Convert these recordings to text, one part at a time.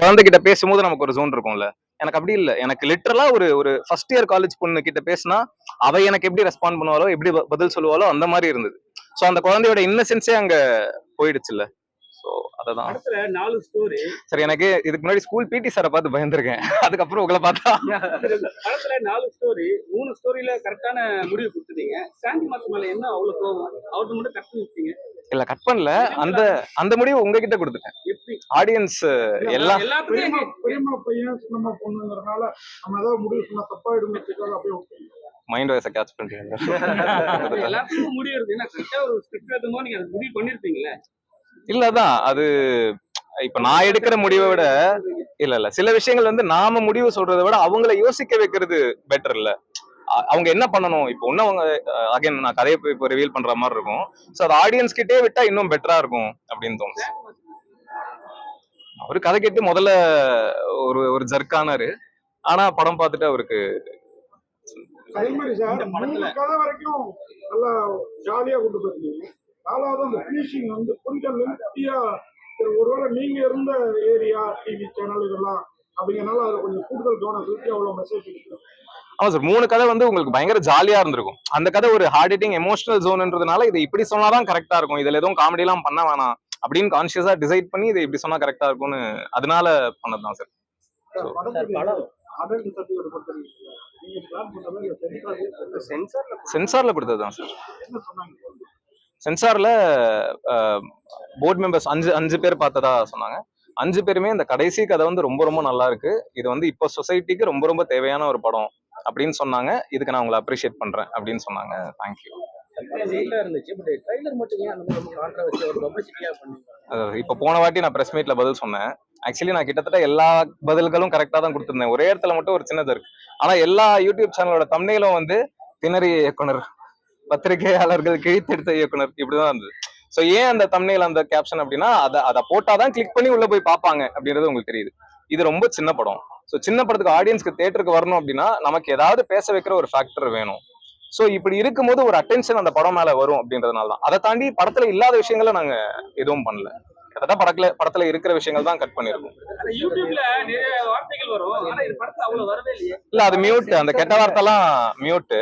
குழந்தைகிட்ட பேசும்போது நமக்கு ஒரு ஜோன் இருக்கும்ல. எனக்கு அப்படி இல்ல. எனக்கு லிட்டரலா ஒரு ஒரு ஃபர்ஸ்ட் இயர் காலேஜ் பொண்ணு கிட்ட பேசினா, அவ எனக்கு எப்படி ரெஸ்பாண்ட் பண்ணுவாளோ, எப்படி பதில் சொல்லுவாளோ அந்த மாரி இருந்தது. சோ அந்த குழந்தையோட இன்னசென்ஸே அங்க போயிடுச்சுல்ல. சோ அததான். படத்துல 4 ஸ்டோரி. சரி, எனக்கு இதுக்கு முன்னாடி ஸ்கூல் பிடி சாரை பார்த்து பயந்துருக்கேன். அதுக்கப்புறம் உங்களை பார்த்தா படத்துல 4 ஸ்டோரி, 3 ஸ்டோரியில கரெக்டான முடிவு கொடுத்துட்டீங்க. சாண்டி மாஸ்டர் மேல என்ன அவ்வளவு கோவம்? அவர்கிட்ட மட்டும் கட் பண்ணி வச்சீங்க. இல்ல, கட் பண்ணல. அந்த அந்த முடிவு உங்ககிட்ட கொடுத்துட்டேன். எப்படி ஆடியன்ஸ் எல்லாம் பெரியம்மா பையன் சின்னம்மா பொண்ணுங்கிறதுனால நம்ம ஏதாவது முடிவு சொன்னா தப்பாயிடுங்கிறதுக்காக அப்படியே மைண்ட் வாய்ஸை கேட்ச் பண்ணிட்டீங்க. எல்லாத்துக்கும் முடிவு இருக்கு. ஏன்னா கரெக்டா ஒரு ஸ்கிரிப்ட் எழுதும்போது நீங்க அது முடிவு பண்ணிருப்பீங்களே. இல்லதான் அது இப்ப நான் எடுக்கிற முடிவை விட இல்ல சில விஷயங்கள் வந்து நாம முடிவு சொல்றதை விட அவங்கள யோசிக்க வைக்கிறது பெட்டர் இல்ல. அவங்க என்ன பண்ணணும் இப்போ ஒன்னும் அவங்க அகைன் நான் கதையை இப்போ ரிவீல் பண்ற மாதிரி இருக்கும். ஸோ அது ஆடியன்ஸ் கிட்டே விட்டா இன்னும் பெட்டரா இருக்கும் அப்படின்னு தோணுச்சு. அவரு கதை கேட்டு முதல்ல ஒரு ஒரு ஜர்க்கானாரு. ஆனா படம் பார்த்துட்டு அவருக்கு அதே மாதிரி சார் 3 கதை வரைக்கும் நல்லா ஜாலியா கொண்டு போயிருந்தீங்க. 4வது அந்த ஃபினிஷிங் வந்து கொஞ்சம் லென்த்தியா, ஒருவேளை நீங்க இருந்த ஏரியா டிவி சேனல் இதெல்லாம் அப்படிங்கறனால அதை கொஞ்சம் கூடுதல் கவனம் செலுத்தி அவ்வளவு மெசேஜ் இருக்கு. ஆமா சார், 3 கதை வந்து உங்களுக்கு பயங்கர ஜாலியா இருந்திருக்கும். அந்த கதை ஒரு ஹார்ட் ஹிட்டிங் எமோஷனல் ஜோன்ன்றதுனால இது இப்படி சொன்னாதான் கரெக்டா இருக்கும், இதுல எதுவும் காமெடி எல்லாம் பண்ண வேணாம் அப்படின்னு கான்சியஸா டிசைட் பண்ணி இது இப்படி சொன்னா கரெக்டா இருக்கும்னு அதனால பண்ணதுதான் சார். சென்சார்ல கொடுத்ததுதான் சார். சென்சார்ல போர்ட் மெம்பர்ஸ் 5 பேர் பார்த்ததா சொன்னாங்க. 5 பேருமே இந்த கடைசி கதை வந்து ரொம்ப ரொம்ப நல்லா இருக்கு, இது வந்து இப்போ சொசைட்டிக்கு ரொம்ப ரொம்ப தேவையான ஒரு படம் அப்படின்னு சொன்னாங்க. இதுக்கு நான் உங்களை அப்ரிஷியேட் பண்றேன் அப்படின்னு சொன்னாங்க. தேங்க்யூ. இப்ப போன வாட்டி நான் பிரஸ் மீட்ல பதில் சொன்னேன். ஆக்சுவலி நான் கிட்டத்தட்ட எல்லா பதில்களும் கரெக்டா தான் கொடுத்திருந்தேன். ஒரே இடத்துல மட்டும் ஒரு சின்னது இருக்கு. ஆனா எல்லா யூடியூப் சேனலோட தம்ப்நெயிலும் வந்து திணறிய இயக்குனர், பத்திரிகையாளர்கள் கிழித்தெடுத்த இயக்குனர் இப்படிதான் இருந்தது. சோ ஏன் அந்த தம்ப்நெயில் அந்த கேப்ஷன் அப்படின்னா அதை போட்டாதான் கிளிக் பண்ணி உள்ள போய் பார்ப்பாங்க அப்படின்றது உங்களுக்கு தெரியுது. இது ரொம்ப சின்ன படம். ஸோ சின்ன படத்துக்கு ஆடியன்ஸ்க்கு தியேட்டருக்கு வரணும் அப்படின்னா நமக்கு ஏதாவது பேச வைக்கிற ஒரு ஃபேக்டர் வேணும். ஸோ இப்படி இருக்கும்போது ஒரு அட்டென்ஷன் அந்த படம் மேல வரும் அப்படின்றதுனால தான். அதை தாண்டி படத்துல இல்லாத விஷயங்களை நாங்க எதுவும் பண்ணல. கிட்டத்தட்ட படத்துல இருக்கிற விஷயங்கள் தான் கட் பண்ணிருக்கோம். இல்ல அது மியூட், அந்த கெட்ட வார்த்தை எல்லாம் மியூட்.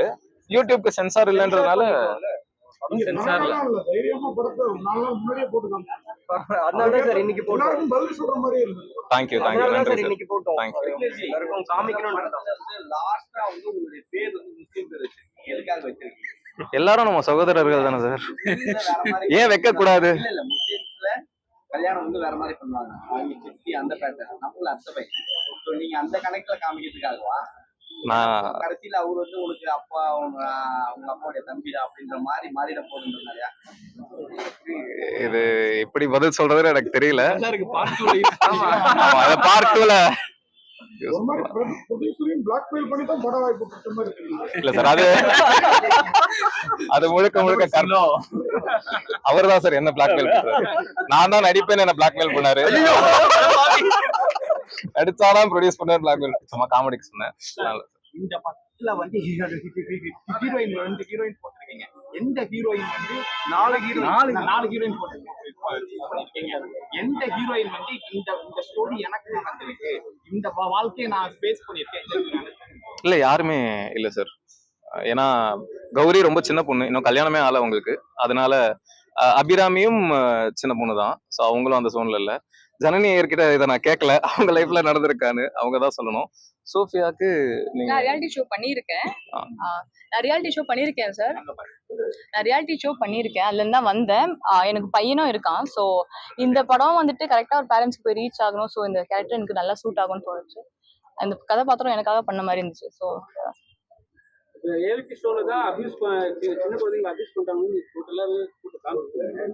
யூடியூப்க்கு சென்சார் இல்லைன்றதுனால எல்லாரும் நம்ம சகோதரர்கள் தானே சார், ஏன் வைக்க கூடாது? கல்யாணம் வந்து வேற மாதிரி பண்ணுவாங்க, அவங்க சித்தி அந்த பேட்டர்ன், நம்மள அத்தை பையன். நீங்க அந்த கணக்குல காமிக்கிறதுக்காகவா கடைசியில அவரு வந்து உங்களுக்கு அப்பா அவங்க அப்பாவுடைய தம்பிடா அப்படின்ற மாதிரி மாறிட போதுன்றதுனால இது எப்படி பதில் சொல்றதுன்னு எனக்கு தெரியல. பார்ட் 2ல இல்ல சார், அது முழுக்க முழுக்க அவர் தான் சார் என்ன பிளாக்மெயில் பண்றாரு. நான் தான் நடிப்பேன்னு என்ன பிளாக்மெயில் பண்ணாரு. நடிச்சாலும் ப்ரொடியூஸ் பண்ணாரு பிளாக்மெயில். சும்மா காமெடிக்கு சொன்னேன். இந்த படத்துல வந்து ஹீரோயின் வந்து ஹீரோயின் போட்டிருக்கீங்க. எந்த ஹீரோயின் வந்து 4 ஹீரோயின் போட்டிருக்கீங்க. எந்த ஹீரோயின் வந்து இந்த ஸ்டோரி எனக்கு நடந்திருக்கு, இந்த வாழ்க்கையை நான் ஃபேஸ் பண்ணிருக்கேன்? இல்ல யாருமே இல்ல சார். ஏன்னா கௌரி ரொம்ப சின்ன பொண்ணு, இன்னும் கல்யாணமே ஆகல உங்களுக்கு. அதனால அபிராமியும் சின்ன பொண்ணு தான். ஸோ அவங்களும் அந்த ஜோன்ல இல்ல. ஜனனி ஐயர்கிட்ட இதை நான் கேட்கல, அவங்க லைஃப்ல நடந்திருக்கான்னு அவங்க தான் சொல்லணும். சோஃபியாக்கு நீங்க ரியாலிட்டி ஷோ பண்ணிருக்கேன். நான் ரியாலிட்டி ஷோ பண்ணிருக்கேன் சார். நான் ரியாலிட்டி ஷோ பண்ணிருக்கேன், அதுல இருந்து தான் வந்தேன். எனக்கு பையனும் இருக்கான். ஸோ இந்த படம் வந்துட்டு கரெக்டா ஒரு பேரண்ட்ஸ்க்கு போய் ரீச் ஆகணும். ஸோ இந்த கேரக்டர் எனக்கு நல்லா சூட் ஆகும்னு தோணுச்சு. அந்த கதாபாத்திரம் எனக்காக பண்ண மாதிரி இருந்துச்சு. ஸோ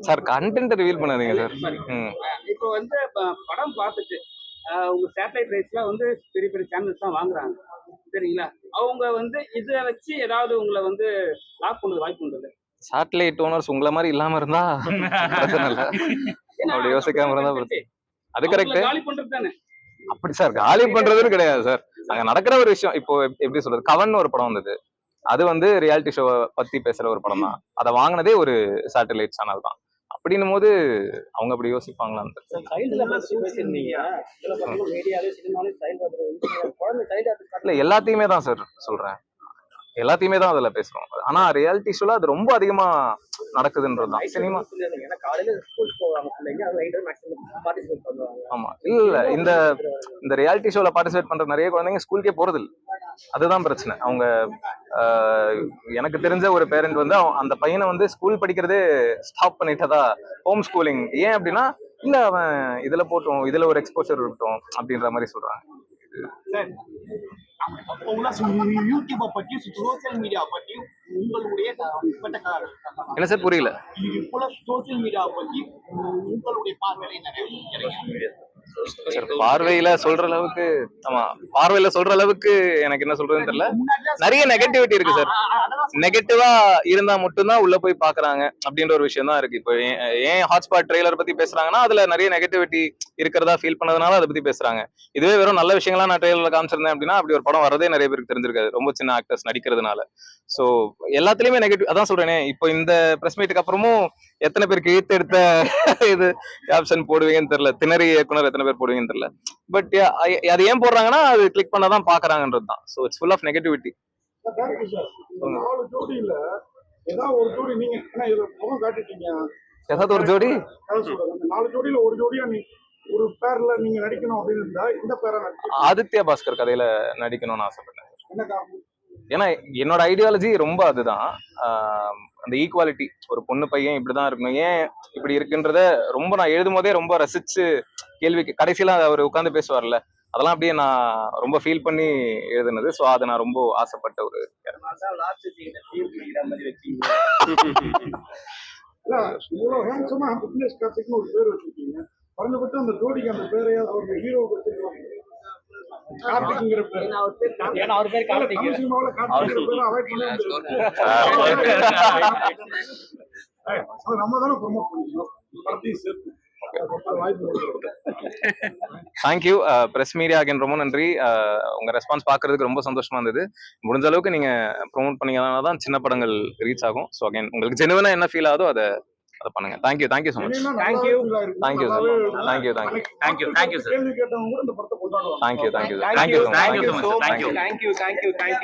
சார் கண்டென்ட் ரிவீல் பண்ணாதீங்க சார். இப்போ வந்து படம் பார்த்துட்டு உங்க சேட்டலைட் ரைட்ஸ்லாம் வந்து பெரிய பெரிய சேனல்ஸ் தான் வாங்குறாங்க சரிங்களா? அவங்க வந்து இதை வச்சு ஏதாவது உங்களை வந்து லாக் பண்ணது வாய்ப்பு உண்டு? சேட்டலைட் ஓனர்ஸ் உங்களை மாதிரி இல்லாம இருந்தா பிரச்சனை இல்லை, அப்படி யோசிக்காம இருந்தா பிரச்சனை. அது கரெக்ட். காலி பண்றது தானே அப்படி சார், காலி பண்றதுன்னு கிடையாது சார். அங்க நடக்கிற ஒரு விஷயம். இப்போ எப்படி சொல்றது, கவன் ஒரு படம் வந்தது, அது வந்து ரியாலிட்டி ஷோ பத்தி பேசுற ஒரு படம் தான். அதை வாங்கினதே ஒரு சேட்டலைட் சேனல் தான். அப்படின்னும் போது அவங்க அப்படி யோசிப்பாங்களான்னு தெரியல. சைல்டுல பத்தி பேசியிருந்தீங்க. இதுல பாத்தீங்கன்னா மீடியாலே சினிமாலே சைல்டு குழந்தை சைல்டு இல்ல எல்லாத்தையுமே தான் சார் சொல்றேன், எல்லாத்தையுமே தான் அதுல பேசுறோம். ஆனா ரியாலிட்டி ஷோல அது ரொம்ப அதிகமா நடக்குதுன்றதுதான். சினிமா ஏன்னா காலையில ஸ்கூல் போவாங்க பிள்ளைங்க, அது நைட்டு மேக்ஸிமம் பார்ட்டிசிபேட் பண்ணுவாங்க. ஆமா இல்ல இந்த ரியாலிட்டி ஷோல பார்ட்டிசிபேட் பண்ற நிறைய குழந்தைங்க ஸ்கூலுக்கே போறது இல்ல. அதுதான் பிரச்சனை. அவங்க எனக்கு தெரிஞ்ச ஒரு பேரண்ட் வந்து அந்த பையனை வந்து ஸ்கூல் படிக்கிறதே ஸ்டாப் பண்ணிட்டதா, ஹோம் ஸ்கூலிங். ஏன் அப்படின்னா இல்ல அவன் இதுல போட்டும், இதுல ஒரு எக்ஸ்போசர் இருக்கட்டும் அப்படின்ற மாதிரி சொல்றாங்க. சார் உங்களா யூடியூபை பற்றி சோசியல் மீடியா பற்றி உங்களுடைய என்ன சார் புரியல? இப்போ சோசியல் மீடியா பற்றி உங்களுடைய பார்வையில என்ன? சார் பார்வையில சொல்ற அளவுக்கு, ஆமா பார்வையில சொல்ற அளவுக்கு எனக்கு என்ன சொல்றதுன்னு தெரியல. நிறைய நெகட்டிவிட்டி இருக்கு சார். நெகட்டிவா இருந்தா மட்டும்தான் உள்ள போய் பாக்குறாங்க அப்படின்ற ஒரு விஷயம் தான் இருக்கு. இப்போ ஏன் ஹாட்ஸ்பாட் ட்ரெய்லர் பத்தி பேசுறாங்கன்னா அதுல நிறைய நெகட்டிவிட்டி இருக்கிறதா ஃபீல் பண்ணதுனால அதை பத்தி பேசுறாங்க. இதுவே வெறும் நல்ல விஷயங்களா நான் ட்ரெய்லர்ல காமிச்சிருந்தேன் அப்படின்னா அப்படி ஒரு படம் வரதே நிறைய பேருக்கு தெரிஞ்சிருக்காது, ரொம்ப சின்ன ஆக்டர்ஸ் நடிக்கிறதுனால. சோ எல்லாத்துலயுமே நெகட்டிவ். அதான் சொல்றேனே, இப்போ இந்த பிரஸ் மீட்டுக்கு அப்புறமும் எத்தனை பேருக்கு ஈர்த்து எடுத்த இது ஆப்ஷன் போடுவீங்கன்னு தெரியல, திணறி இயக்குனர் எத்தனை பேர் போடுவீங்கன்னு தெரியல. பட் அது ஏன் போடுறாங்கன்னா அது கிளிக் பண்ணாதான் பாக்குறாங்கன்றது தான். So it's full of negativity. Director sir, இந்த 4 ஜோடியில ஏதாவது ஒரு ஜோடி நீங்க ஏன்னா இதுல முகம் காட்டிட்டீங்க, ஏதாவது ஒரு ஜோடி அதான் சொல்றேன். இந்த 4 ஜோடியில ஒரு ஜோடியா நீ ஒரு பேர்ல நீங்க நடிக்கணும் அப்படின்னு இருந்தா இந்த பேரை நடிக்க ஆதித்யா பாஸ்கர் கதையில நடிக்கணும்னு ஆசைப்பட்டேன். என்ன காரணம்? ஏன்னா என்னோட ஐடியாலஜி ரொம்ப அதுதான். அந்த ஈக்குவாலிட்டி, ஒரு பொண்ணு பையன் இப்படிதான் இருக்கணும், ஏன் இப்படி இருக்குன்றத ரொம்ப நான் எழுதும் போதே ரொம்ப ரசிச்சு கேள்விக்கு கடைசியில அவர் உட்காந்து பேசுவார்ல, அதெல்லாம் அப்படியே நான் ரொம்ப ஃபீல் பண்ணி எழுதுனது. ஸோ அதை நான் ரொம்ப ஆசைப்பட்ட ஒரு இல்ல இவ்வளவு ஹேண்ட்ஸமா பிட்னஸ் கார்த்திக்னு ஒரு பேர் வச்சிருக்கீங்க. குறைஞ்சபட்சம் அந்த ஜோடிக்கு அந்த பேரையா அவர் ஹீரோ கொடுத்துருக்கலாம். கார்த்திக்ங்கிற பேர் ஏன்னா அவர் பேர் கார்த்திக். தமிழ் சினிமாவில் கார்த்திக்ங்கிற பேரை அவாய்ட் பண்ணி நம்ம தானே ப்ரொமோட் பண்ணிக்கணும் படத்தையும் சேர்த்து. தேங்க்யூ பிரஸ் மீடியா அகைன், ரொம்ப நன்றி. உங்க ரெஸ்பான்ஸ் பாக்குறதுக்கு ரொம்ப சந்தோஷமா இருந்தது. முடிஞ்ச அளவுக்கு நீங்க ப்ரொமோட் பண்ணீங்கன்னா தான் சின்ன படங்கள் ரீச் ஆகும். ஸோ அகைன் உங்களுக்கு ஜெனுவனா என்ன ஃபீல் ஆகுதோ அதை பண்ணுங்க. Thank you so much. Thank you thank you கேள்வி கேட்டவங்க கூட இந்த படத்தை கொண்டாடுவாங்க. Thank you thank you so much. Thank you.